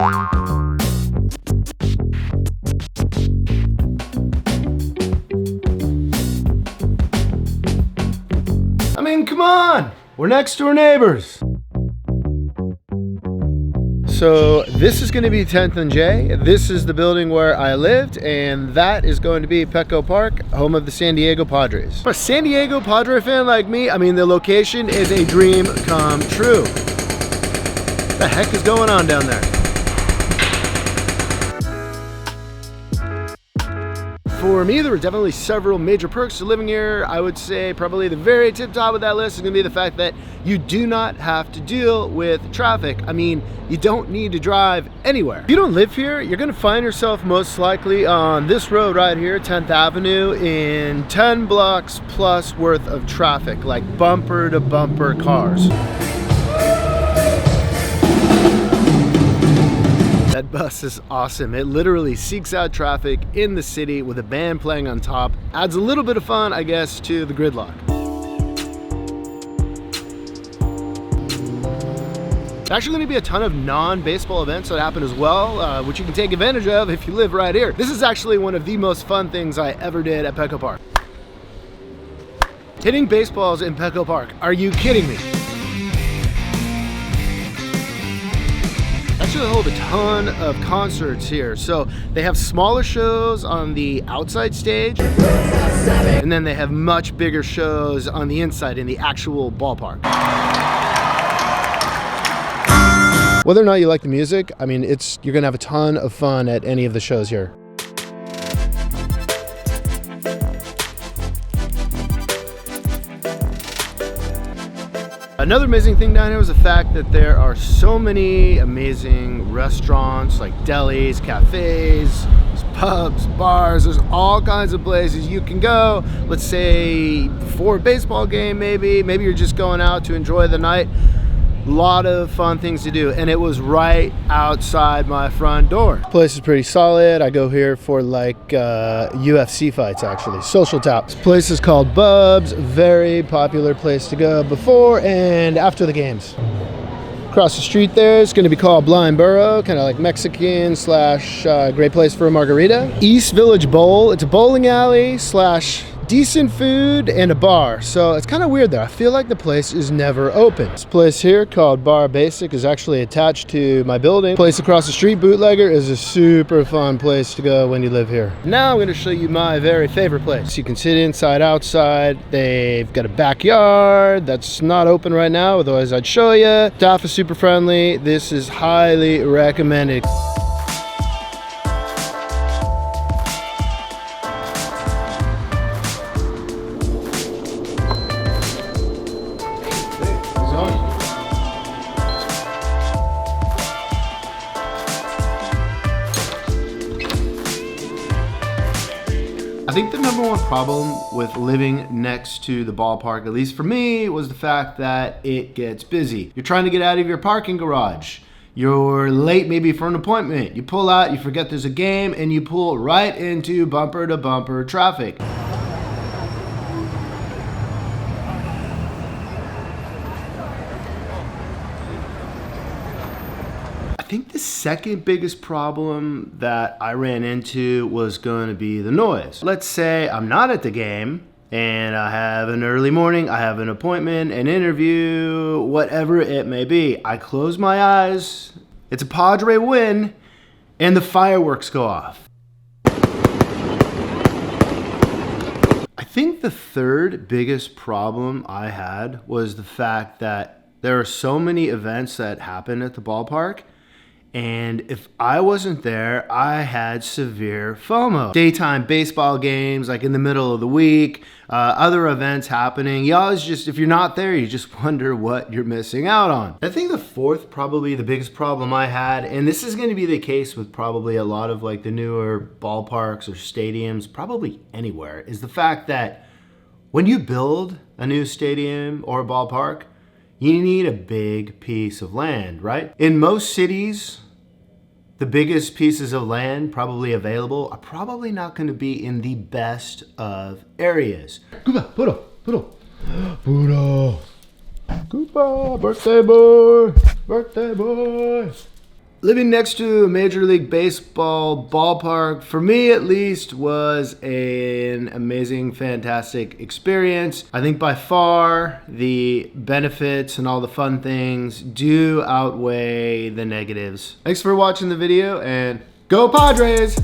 I mean, come on, we're next door neighbors. So this is going to be 10th and J. This is the building where I lived, and that is going to be Petco Park, home of the San Diego Padres. For a San Diego Padre fan like me, I mean, the location is a dream come true. What the heck is going on down there? For me, there were definitely several major perks to living here. I would say probably the very tip top of that list is gonna be the fact that you do not have to deal with traffic. I mean, you don't need to drive anywhere. If you don't live here, you're gonna find yourself most likely on this road right here, 10th Avenue, in 10 blocks plus worth of traffic, like bumper to bumper cars. That bus is awesome. It literally seeks out traffic in the city with a band playing on top. Adds a little bit of fun, I guess, to the gridlock. There's actually going to be a ton of non-baseball events that happen as well, which you can take advantage of if you live right here. This is actually one of the most fun things I ever did at Petco Park. Hitting baseballs in Petco Park. Are you kidding me? Actually hold a ton of concerts here. So they have smaller shows on the outside stage, and then they have much bigger shows on the inside in the actual ballpark. Whether or not you like the music, I mean, you're gonna have a ton of fun at any of the shows here. Another amazing thing down here was the fact that there are so many amazing restaurants, like delis, cafes, pubs, bars. There's all kinds of places you can go. Let's say before a baseball game, maybe you're just going out to enjoy the night. A lot of fun things to do, and it was right outside my front door. This place is pretty solid. I go here for like UFC fights, actually. Social tap. This place is called Bub's. Very popular place to go before and after the games. Across the street there, it's going to be called Blind Burrow, kind of like Mexican slash great place for a margarita. East Village Bowl. It's a bowling alley slash decent food and a bar, so it's kind of weird there. I feel like the place is never open. This place here called Bar Basic is actually attached to my building. Place across the street, Bootlegger, is a super fun place to go when you live here. Now I'm going to show you my very favorite place. You can sit inside, outside. They've got a backyard that's not open right now, otherwise I'd show you. Staff is super friendly. This is highly recommended. I think the number one problem with living next to the ballpark, at least for me, was the fact that it gets busy. You're trying to get out of your parking garage. You're late maybe for an appointment. You pull out, you forget there's a game, and you pull right into bumper to bumper traffic. I think the second biggest problem that I ran into was going to be the noise. Let's say I'm not at the game and I have an early morning, I have an appointment, an interview, whatever it may be. I close my eyes, it's a Padre win, and the fireworks go off. I think the third biggest problem I had was the fact that there are so many events that happen at the ballpark, and if I wasn't there, I had severe FOMO. Daytime baseball games, like in the middle of the week, other events happening. You always just, if you're not there, you just wonder what you're missing out on. I think the fourth, probably the biggest problem I had, and this is going to be the case with probably a lot of like the newer ballparks or stadiums, probably anywhere, is the fact that when you build a new stadium or a ballpark, you need a big piece of land, right? In most cities, the biggest pieces of land probably available are probably not going to be in the best of areas. Koopa, Poodle. Koopa, birthday boy. Living next to a Major League Baseball ballpark, for me at least, was an amazing, fantastic experience. I think by far the benefits and all the fun things do outweigh the negatives. Thanks for watching the video, and go Padres!